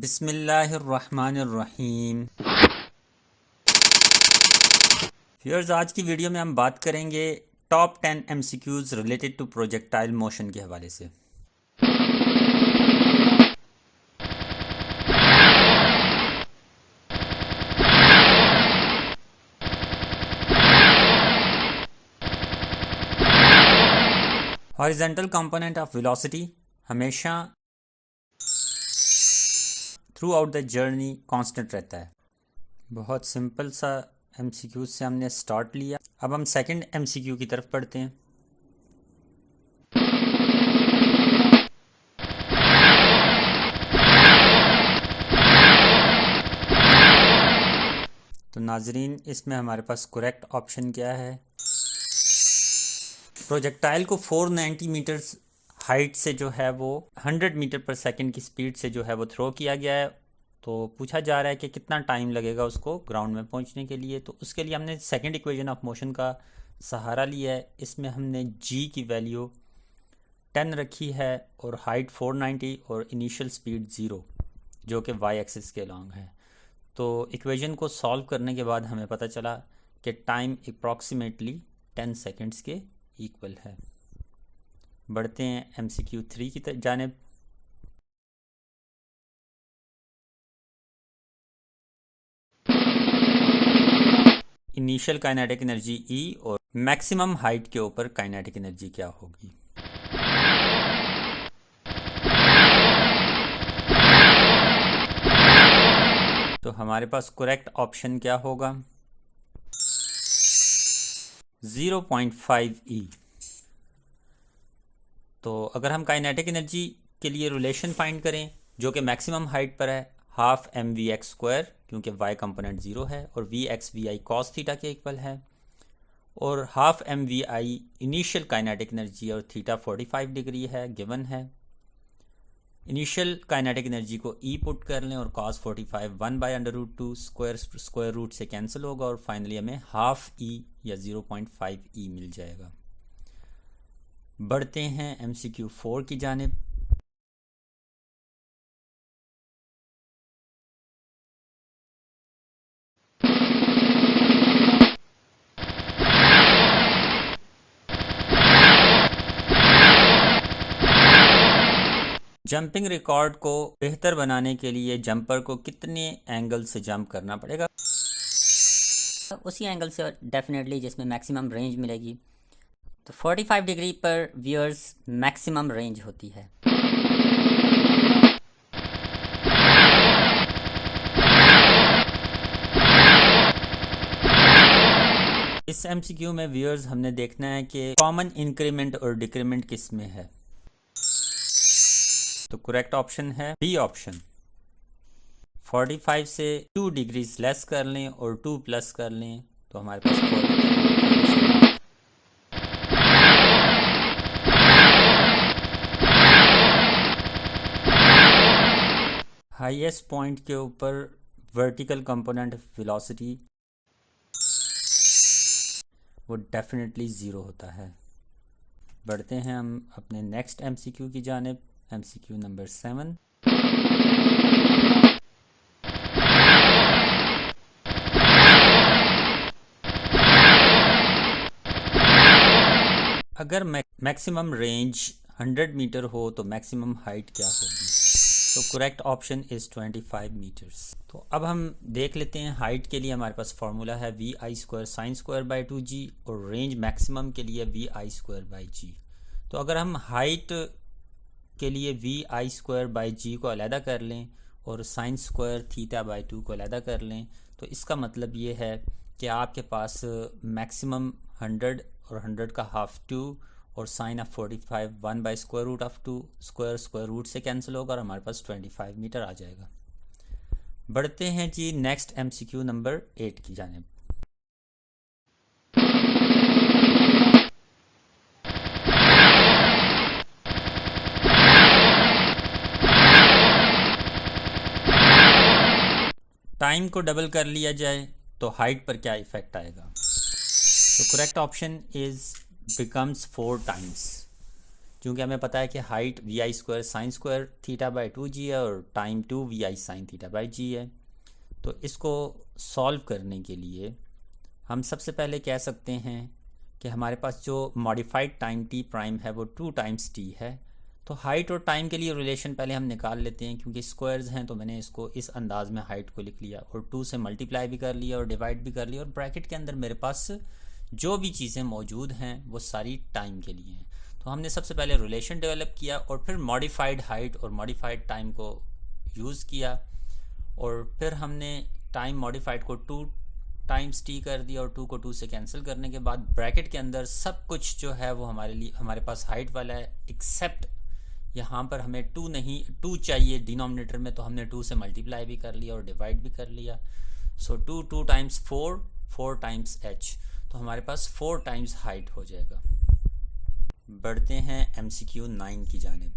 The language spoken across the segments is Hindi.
बिस्मिल्लाहिर्रहमानिर्रहीम। व्यूअर्स, आज की वीडियो में हम बात करेंगे top 10 MCQs related to projectile motion के हवाले से। हॉरिजॉन्टल कंपोनेंट ऑफ वेलोसिटी हमेशा throughout the journey constant रहता है। बहुत सिंपल सा एमसीक्यू से हमने स्टार्ट लिया। अब हम सेकंड एमसीक्यू की तरफ बढ़ते हैं। तो नाजरीन, इसमें हमारे पास करेक्ट ऑप्शन क्या है? प्रोजेक्टाइल को 490 मीटर्स हाइट से जो है वो 100 मीटर पर सेकंड की स्पीड से जो है वो थ्रो किया गया है। तो पूछा जा रहा है कि कितना टाइम लगेगा उसको ग्राउंड में पहुंचने के लिए। तो उसके लिए हमने सेकंड इक्वेशन ऑफ मोशन का सहारा लिया है। इसमें हमने जी की वैल्यू 10 रखी है और हाइट 490 और इनिशियल स्पीड 0 जो कि वाई एक्सिस के लॉन्ग है। तो इक्वेशन को सॉल्व करने के बाद हमें पता चला कि टाइम अप्रॉक्सीमेटली 10 सेकेंड्स के इक्वल है। बढ़ते हैं MCQ 3 की जानिब। इनिशियल काइनेटिक एनर्जी E और मैक्सिमम हाइट के ऊपर काइनेटिक एनर्जी क्या होगी? तो हमारे पास करेक्ट ऑप्शन क्या होगा? 0.5 E। तो अगर हम काइनेटिक एनर्जी के लिए रिलेशन फाइंड करें जो कि मैक्सिमम हाइट पर है, हाफ mv(x²), क्योंकि y कंपोनेंट 0 है और vx(vi) cos थीटा के इक्वल है, और half mvi initial kinetic energy और थीटा 45 डिग्री है, गिवन है। इनिशियल काइनेटिक एनर्जी को E पुट कर लें और cos 45 1/√2 स्क्वायर रूट से कैंसिल होगा और फाइनली हमें हाफ E या 0.5 E मिल जाएगा। बढ़ते हैं MCQ 4 की जानिब। जंपिंग रिकॉर्ड को बेहतर बनाने के लिए जंपर को कितने एंगल से जंप करना पड़ेगा? उसी एंगल से डेफिनेटली जिसमें मैक्सिमम रेंज मिलेगी। तो 45 डिग्री पर व्यूअर्स मैक्सिमम रेंज होती है। इस MCQ में व्यूअर्स हमने देखना है कि कॉमन इंक्रीमेंट और डिक्रीमेंट किस में है। तो करेक्ट ऑप्शन है बी ऑप्शन। 45 से 2 डिग्रीज लेस कर लें और 2 प्लस कर लें तो हमारे पास 43। हाईएस्ट पॉइंट के ऊपर वर्टिकल कंपोनेंट वेलोसिटी वो डेफिनेटली 0 होता है। बढ़ते हैं हम अपने नेक्स्ट MCQ की जानिब। MCQ number 7। अगर मैक्सिमम रेंज 100 मीटर हो तो मैक्सिमम हाइट क्या होगी? तो करेक्ट ऑप्शन इज़ 25 मीटर्स। तो अब हम देख लेते हैं हाइट के लिए हमारे पास फार्मूला है vi² sin²/2g और रेंज मैक्सिमम के लिए vi²/g। तो अगर हम हाइट के लिए vi²/g को अलहदा कर लें और sin² θ/2 को अलहदा कर लें तो इसका मतलब ये है कि आपके पास मैक्सिमम 100 और 100 का हाफ 2 और साइन ऑफ 45 1/√2 स्क्वायर रूट से कैंसिल होगा और हमारे पास 25 मीटर आ जाएगा। बढ़ते हैं जी नेक्स्ट MCQ नंबर 8 की जानिब। टाइम को डबल कर लिया जाए तो हाइट पर क्या इफेक्ट आएगा? तो correct option is becomes 4 times. क्योंकि हमें पता है कि height v I square sine square theta by 2g है और time 2 v i sine theta by g है। तो इसको सॉल्व करने के लिए हम सबसे पहले कह सकते हैं कि हमारे पास जो मॉडिफाइड टाइम t प्राइम है वो 2 टाइम्स t है। तो हाइट और टाइम के लिए रिलेशन पहले हम निकाल लेते हैं, क्योंकि स्क्वायर्स हैं तो मैंने इसको इस अंदाज में हाइट को लिख लिया और 2 से मल्टीप्लाई भी कर लिया और डिवाइड भी कर लिया, और ब्रैकेट के अंदर मेरे पास जो भी चीज़ें मौजूद हैं वो सारी टाइम के लिए हैं। तो हमने सबसे पहले रिलेशन डेवलप किया और फिर मॉडिफाइड हाइट और मॉडिफाइड टाइम को यूज़ किया, और फिर हमने टाइम मॉडिफाइड को 2 टाइम्स टी कर दिया और 2 को 2 से कैंसिल करने के बाद ब्रैकेट के अंदर सब कुछ जो है वो हमारे पास हाइट वाला है, एक्सेप्ट यहाँ पर हमें 2 नहीं 2 चाहिए डिनोमिनेटर में, तो हमने 2 से मल्टीप्लाई भी कर लिया और डिवाइड भी कर लिया। सो 2 टाइम्स 4 टाइम्स h, तो हमारे पास 4 टाइम्स हाइट हो जाएगा। बढ़ते हैं MCQ 9 की जानिब।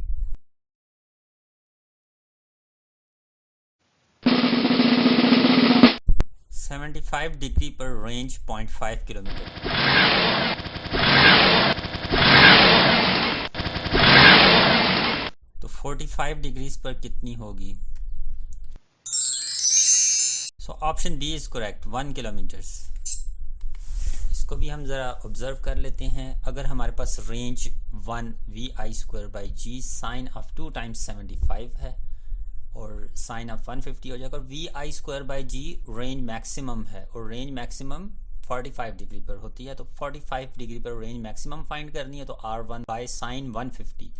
$75 डिग्री पर रेंज 0.5 किलोमीटर। तो 45 डिग्रीज पर कितनी होगी? So option B is correct, 1 kilometres. इसको भी हम ज़रा ऑब्जर्व कर लेते हैं। अगर हमारे पास range 1 V I square by G sine of 2 times 75 है और साइन ऑफ 150 हो जाएगा, और V I square by G range maximum है और रेंज मैक्सिमम 45 डिग्री पर होती है। तो 45 डिग्री पर रेंज मैक्सिमम फाइंड करनी है, तो R1 बाई साइन 150,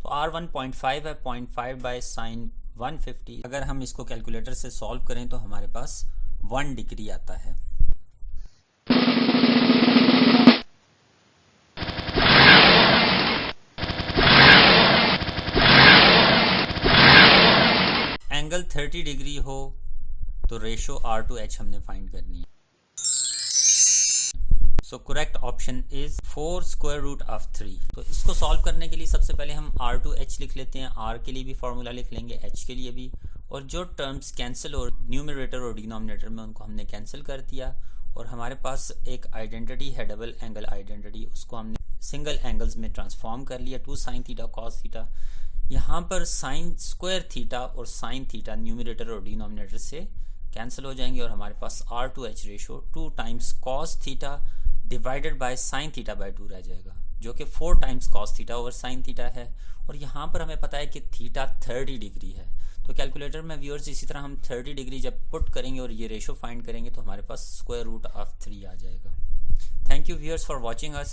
तो R1 0.5 है, 0.5 बाई साइन 150। अगर हम इसको कैलकुलेटर से सॉल्व करें तो हमारे पास 1 डिग्री आता है। एंगल 30 डिग्री हो तो रेशो R2H हमने फाइंड करनी है। So correct option is 4 square root of 3। तो इसको सॉल्व करने के लिए सबसे पहले हम R2H लिख लेते हैं, R के लिए भी फॉर्मूला लिख लेंगे, H के लिए भी, और जो टर्म्स कैंसिल और न्यूमरेटर और डिनोमिनेटर में उनको हमने कैंसिल कर दिया, और हमारे पास एक आइडेंटिटी है डबल एंगल आइडेंटिटी, उसको हमने सिंगल एंगल्स में ट्रांसफॉर्म कर लिया, 2 साइन थीटा कॉस थीटा। यहाँ पर साइन स्क्वायर थीटा और साइन थीटा न्यूमरेटर और डिनोमिनेटर से कैंसिल हो जाएंगे, और हमारे पास R2H ratio 2 times cos theta divided by sine theta by 2 रह जाएगा, जो कि 4 times cos theta over sine theta है। और यहाँ पर हमें पता है कि थीटा 30 डिग्री है, तो कैलकुलेटर में व्यूअर्स इसी तरह हम 30 डिग्री जब पुट करेंगे और ये रेशो फाइंड करेंगे तो हमारे पास स्क्वायर रूट ऑफ 3 आ जाएगा। Thank you viewers for watching us.